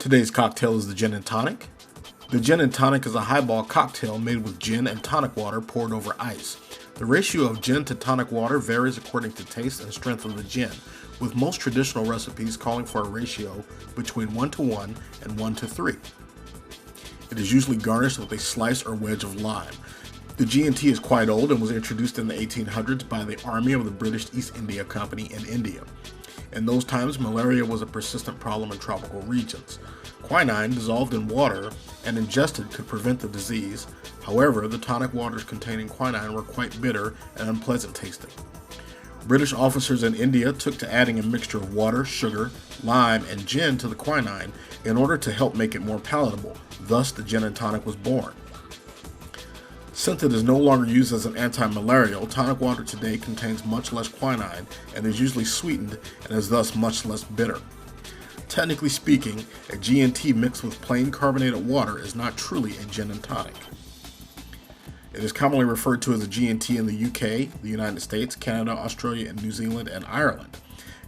Today's cocktail is the gin and tonic. The gin and tonic is a highball cocktail made with gin and tonic water poured over ice. The ratio of gin to tonic water varies according to taste and strength of the gin, with most traditional recipes calling for a ratio between 1:1 and 1:3. It is usually garnished with a slice or wedge of lime. The G&T is quite old and was introduced in the 1800s by the Army of the British East India Company in India. In those times, malaria was a persistent problem in tropical regions. Quinine dissolved in water and ingested could prevent the disease. However, the tonic waters containing quinine were quite bitter and unpleasant tasting. British officers in India took to adding a mixture of water, sugar, lime, and gin to the quinine in order to help make it more palatable. Thus, the gin and tonic was born. Since it is no longer used as an anti-malarial, tonic water today contains much less quinine and is usually sweetened and is thus much less bitter. Technically speaking, a G&T mixed with plain carbonated water is not truly a gin and tonic. It is commonly referred to as a G&T in the UK, the United States, Canada, Australia, and New Zealand, and Ireland.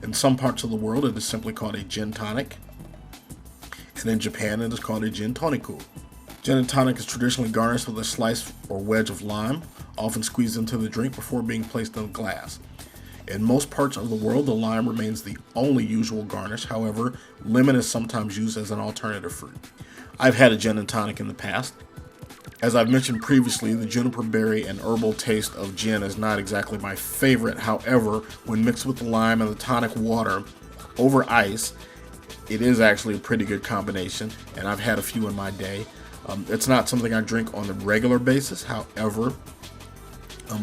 In some parts of the world, it is simply called a gin tonic, and in Japan, it is called a gin toniku. Gin and tonic is traditionally garnished with a slice or wedge of lime, often squeezed into the drink before being placed in a glass. In most parts of the world, the lime remains the only usual garnish. However, lemon is sometimes used as an alternative fruit. I've had a gin and tonic in the past. As I've mentioned previously, the juniper berry and herbal taste of gin is not exactly my favorite. However, when mixed with the lime and the tonic water over ice, it is actually a pretty good combination, and I've had a few in my day. It's not something I drink on a regular basis. However,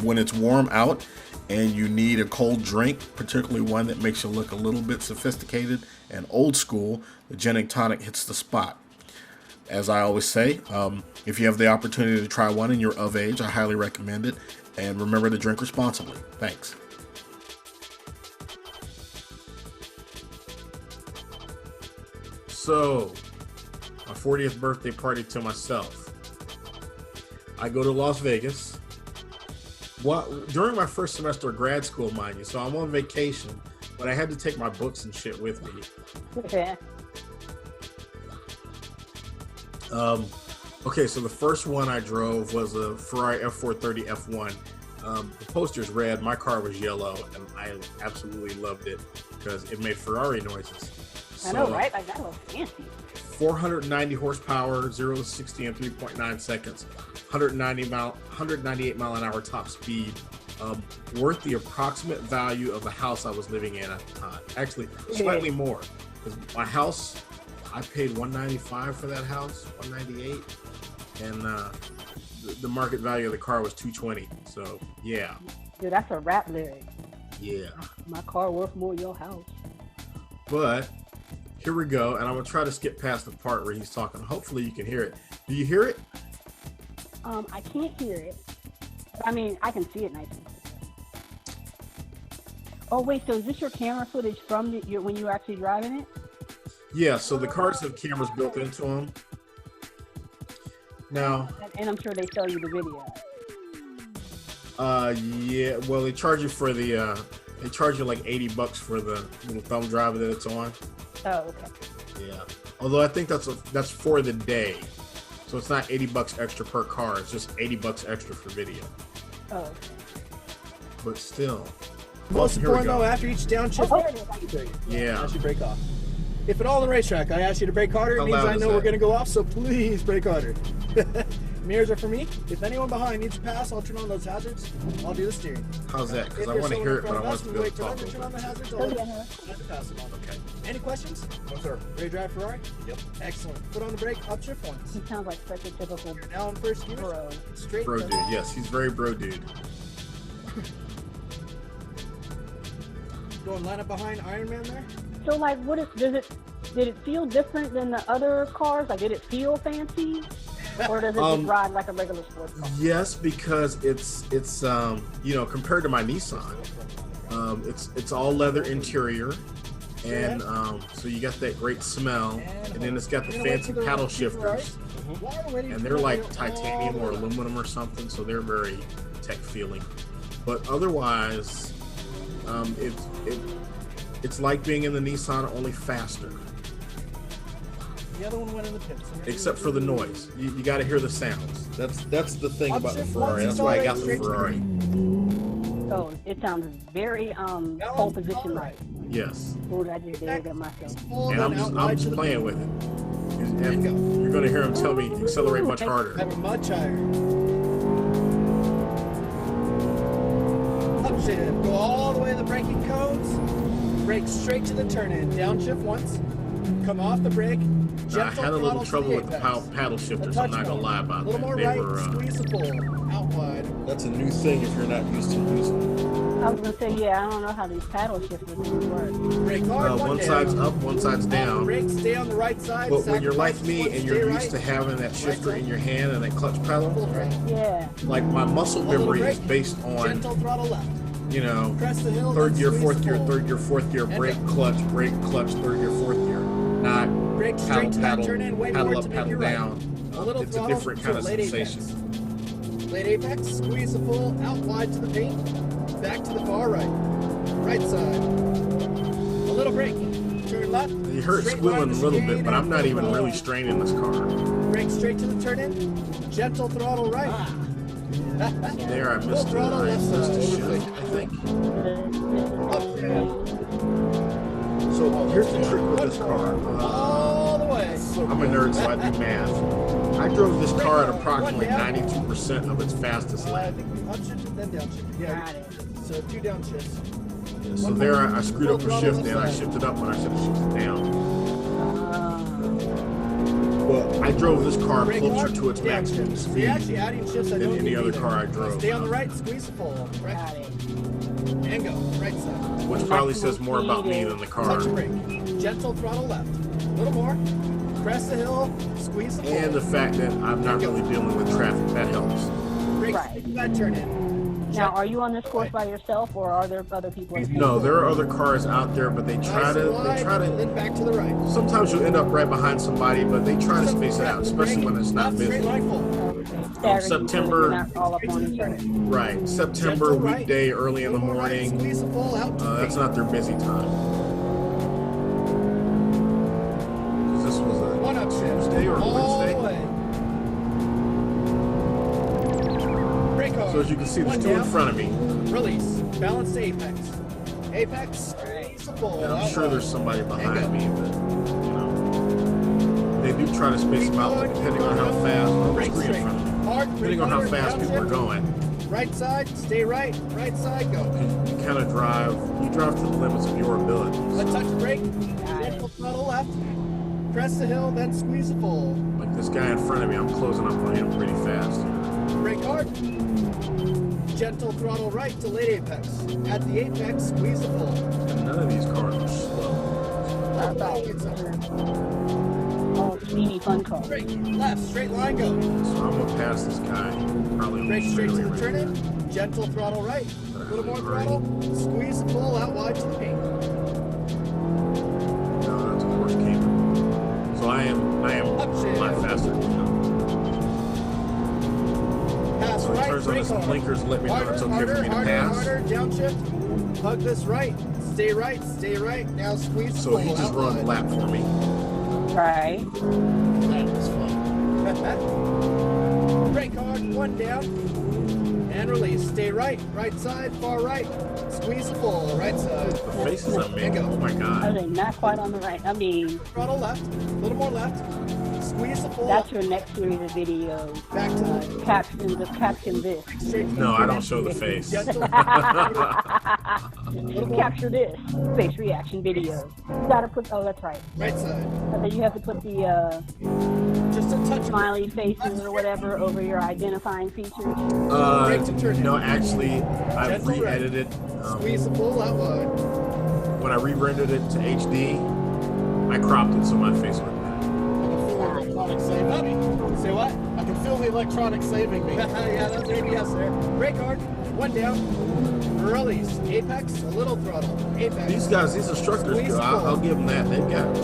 when it's warm out and you need a cold drink, particularly one that makes you look a little bit sophisticated and old school, the gin and tonic hits the spot. As I always say, if you have the opportunity to try one and you're of age, I highly recommend it. And remember to drink responsibly. Thanks. So, my 40th birthday party to myself. I go to Las Vegas. During my first semester of grad school, mind you, so I'm on vacation, but I had to take my books and shit with me. Okay. Okay, so the first one I drove was a Ferrari F430 F1. The poster's red, my car was yellow, and I absolutely loved it because it made Ferrari noises. I know, right? Like, that was fancy. 490 horsepower, 0 to 60 in 3.9 seconds, 198 mile an hour top speed, worth the approximate value of the house I was living in at the time. Actually, slightly more. Because my house, I paid $195 for that house, $198, and the market value of the car was $220. So yeah. Dude, that's a rap lyric. Yeah. My car worth more than your house. But here we go, and I'm gonna try to skip past the part where he's talking. Hopefully you can hear it. Do you hear it? I can't hear it. I mean, I can see it nicely. Oh wait, so is this your camera footage from when you were actually driving it? Yeah, so the cars have cameras built into them. Now, and I'm sure they sell you the video. Yeah, well, they charge you for the, they charge you like $80 for the little thumb drive that it's on. Oh, okay. Yeah, although I think that's for the day, so it's not $80 extra per car. It's just $80 extra for video. Oh, okay. But still. Most important though, after each downshift, yeah, I should brake off. If at all on the racetrack I ask you to brake harder, it means I know we're going to go off, so please brake harder. Mirrors are for me. If anyone behind needs to pass, I'll turn on those hazards. I'll do the steering. How's that? Because I want to hear it, but I want to be able to talk. Turn on the hazards. I'll have to pass them on. Okay. Any questions? No, sir. Ready to drive Ferrari? Yep. Excellent. Put on the brake. Upshift once. He sounds like such a typical now in first gear. bro. Straight. Bro dude. Yes, he's very bro dude. Go and line up behind Iron Man there. So like, did it feel different than the other cars? Like, did it feel fancy? Or does it just ride like a regular sports car? Yes, because it's you know, compared to my Nissan, it's all leather interior, and so you got that great smell, and then it's got the fancy paddle shifters, and they're like titanium or aluminum or something, so they're very tech feeling. But otherwise, it's like being in the Nissan, only faster. The other one went in the pits. Except for the noise. You got to hear the sounds. That's the thing about the Ferrari. That's why I got the Ferrari. Oh, it sounds very pole position right. Yes. What did I just did at myself? And I'm just playing with it. And you're going to hear him tell me accelerate much harder. Much higher. Upshift. Go all the way to the braking cones. Brake straight to the turn-in. Downshift once. Come off the brake. I had a little trouble with the paddle shifters. I'm not going to lie about that. A little more right, squeeze the pull. Out wide. That's a new thing if you're not used to using it. I was going to say, yeah, I don't know how these paddle shifters work. Brake hard, one side's up, one side's down. Brake, stay on the right side. But when you're like me and you're used to having that shifter in your hand and that clutch pedal, yeah. Like my muscle memory is based on, gentle throttle left. You know, third gear, fourth gear, third gear, fourth gear, brake, clutch, third gear, fourth gear. Not paddle, paddle up, paddle down. It's a different kind of sensation. Late apex, squeeze the full, out wide to the paint, back to the far right. Right side. A little brake. Turn left. You heard it squealing a little bit, but I'm not even really straining this car. Brake straight to the turn-in. Gentle throttle right. There, I missed the shift, I think. So here's the trick with this car. All the way. I'm a nerd, so I do math. I drove this car at approximately 92% of its fastest lap. Upshift, then downshift. Yeah. So 2 downshifts. Yeah, so there, I screwed up the shift, and I shifted up when I should have shifted down. Well, I drove this car closer to its maximum speed than any other car I drove. Stay on the right, squeeze the full. Right. And go. Right side. Which probably says more about me than the car. Touch brake. Gentle throttle left. A little more. Crest the hill. Squeeze the full. And the fact that I'm not really dealing with traffic, that helps. Brake that turn in. Now, are you on this course by yourself, or are there other people? No, there are other cars out there, but they try to. Then back to the right. Sometimes you'll end up right behind somebody, but they try to space it out, especially when it's not busy. September. Right, September weekday, early in the morning. That's not their busy time. This was a Tuesday or Wednesday. So as you can see, there's 2 in front of me. Release. Balance to apex. Apex. And I'm sure there's somebody behind me, but you know, they do try to space them out depending on how fast. Depending on how fast people are going. Right side. Stay right. Right side. Go. You kind of drive. You drive to the limits of your abilities. Let's touch brake. Gentle throttle left. Press the hill, then squeeze the full. Like this guy in front of me, I'm closing up on him pretty fast. Brake hard. Gentle throttle right to late apex. At the apex, squeeze the full. And none of these cars are slow. Oh, speedy fun car. Brake left, straight line go. So I'm gonna pass this guy. Probably brake straight to the turn in. Gentle throttle right. A little more throttle. Squeeze the full out wide to the paint. No, that's a course cable. So I am a lot faster than him. So he turns on his blinkers and let me know it's okay for me to pass. Harder, downshift. Hug this right. Stay right, stay right. Now squeeze. So he just runs a lap for me. Right. That was fun. Brake hard, 1 down. And release. Stay right, right side, far right. Squeeze the full, right side. The faces I'm making, oh my God. Are they not quite on the right? I mean... Throttle left, a little more left. Squeeze the full. That's your next series of videos. Back to the caption this. No, I don't show the face. Capture this. Face reaction video. You gotta put, oh, that's right. Right side. And then you have to put the just a touch smiley faces or whatever over your identifying features. No, actually, I've re-edited. Squeeze the full out wide. When I re-rendered it to HD, I cropped it so my face would. Say what? I can feel the electronic saving me. Yeah, that's ABS there. Brake hard, 1 down. Release. Apex, a little throttle. Apex. These instructors, I'll give them that. They've got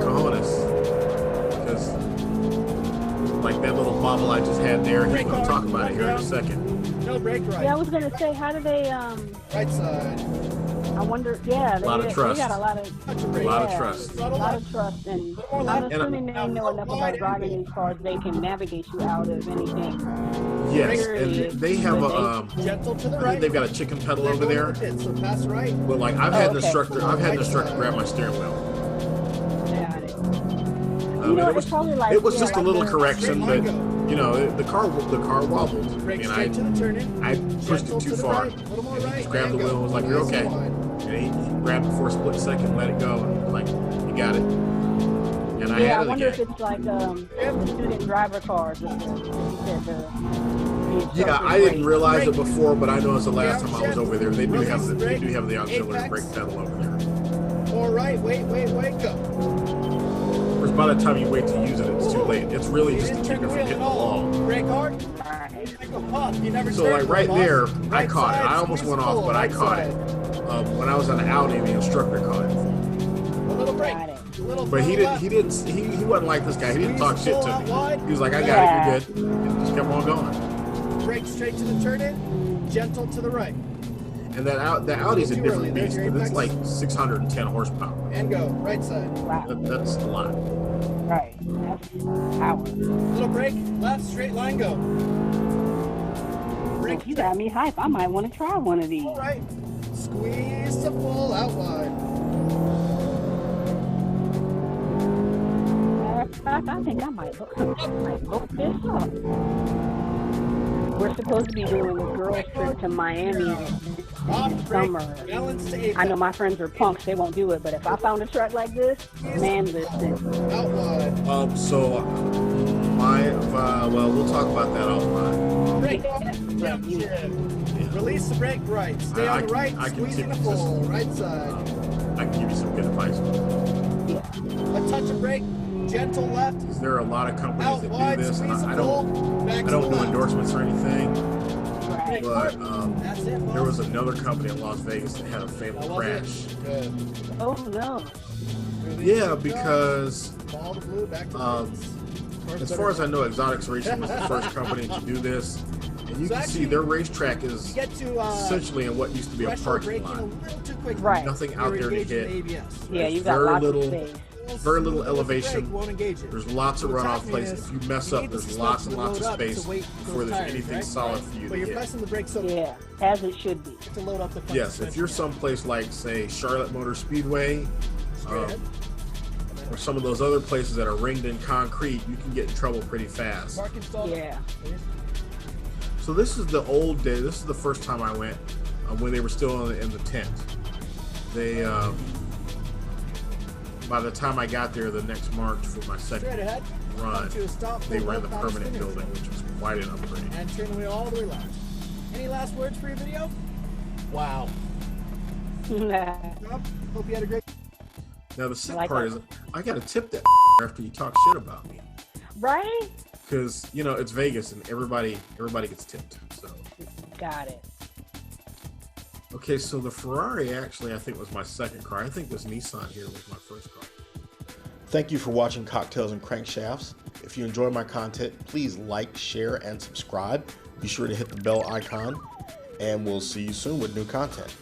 cojones. Because, like that little bobble I just had there, he's going to talk about it here in a second. No brake right. Yeah, I was going to say, how do they, right side. I wonder, yeah, A lot of trust. They got a lot of trust. A lot of trust, and I'm assuming they know enough about driving these cars. They can navigate you out of anything. Yes, and they have a gentle to the I right. think they've got a chicken pedal over there. So pass right. But like I've had an instructor grab my steering wheel. Got it. It was just a little correction, but you know the car wobbled, and I pushed it too far. And he just grabbed the wheel and was like, "You're okay." And he grabbed it for a split second, let it go, and like, "You got it." And I had it wonder again. if it's like student driver cars. Yeah, I didn't realize it before, but I noticed the last time I was over there, they do have the auxiliary brake pedal over there. All right, wait, go. Because by the time you wait to use it, it's too late. It's really just to keep it from hitting the wall. Brake hard. So like right there, I caught it. I almost went off, but I caught it. When I was on the Audi, the instructor caught it. A little brake. But he wasn't like this guy. He didn't talk shit to me. He was like, "I got it, you're good," and just kept on going. Brake straight to the turn in, gentle to the right. And that Audi's a different beast, because it's like 610 horsepower. And go, right side. Wow. That's a lot. Right. That's power. Little brake, left, straight line, go. Brake. You got me hype. I might want to try one of these. All right. Squeeze to full out wide. I think I might look this up. We're supposed to be doing a girls trip to Miami this summer. I know my friends are punks, they won't do it, but if I found a track like this, man, listen. Out wide. Well, we'll talk about that offline. Brake. Release the brake right. Stay on the right, squeezing the full. Right side. I can give you some good advice. Yeah. A touch of brake. Gentle left. There are a lot of companies that do this, and I don't do endorsements or anything. Right. But there was another company in Las Vegas that had a fatal crash. Oh no. Yeah, because as far as I know, Exotics Racing was the first company to do this. And you can see their racetrack is essentially in what used to be a parking lot. Right. Nothing out there to hit. Yeah, you got lots of space. Very little elevation. There's lots of runoff places. If you mess up, there's lots and lots of space before there's anything solid for you to hit. Yeah, as it should be. Yes, if you're someplace like, say, Charlotte Motor Speedway, or some of those other places that are ringed in concrete, you can get in trouble pretty fast. Yeah. So this is the old day. This is the first time I went when they were still in the tent. They by the time I got there the next March for my second run, they were in the permanent building, which was quite an upgrade. And turn the wheel all the way left. Any last words for your video? Wow. Hope you had a great. Now the sick part is, I gotta tip that after you talk shit about me. Right? Because you know it's Vegas and everybody gets tipped. So. Got it. Okay, so the Ferrari actually I think was my second car. I think this Nissan here was my first car. Thank you for watching Cocktails and Crankshafts. If you enjoy my content, please like, share, and subscribe. Be sure to hit the bell icon, and we'll see you soon with new content.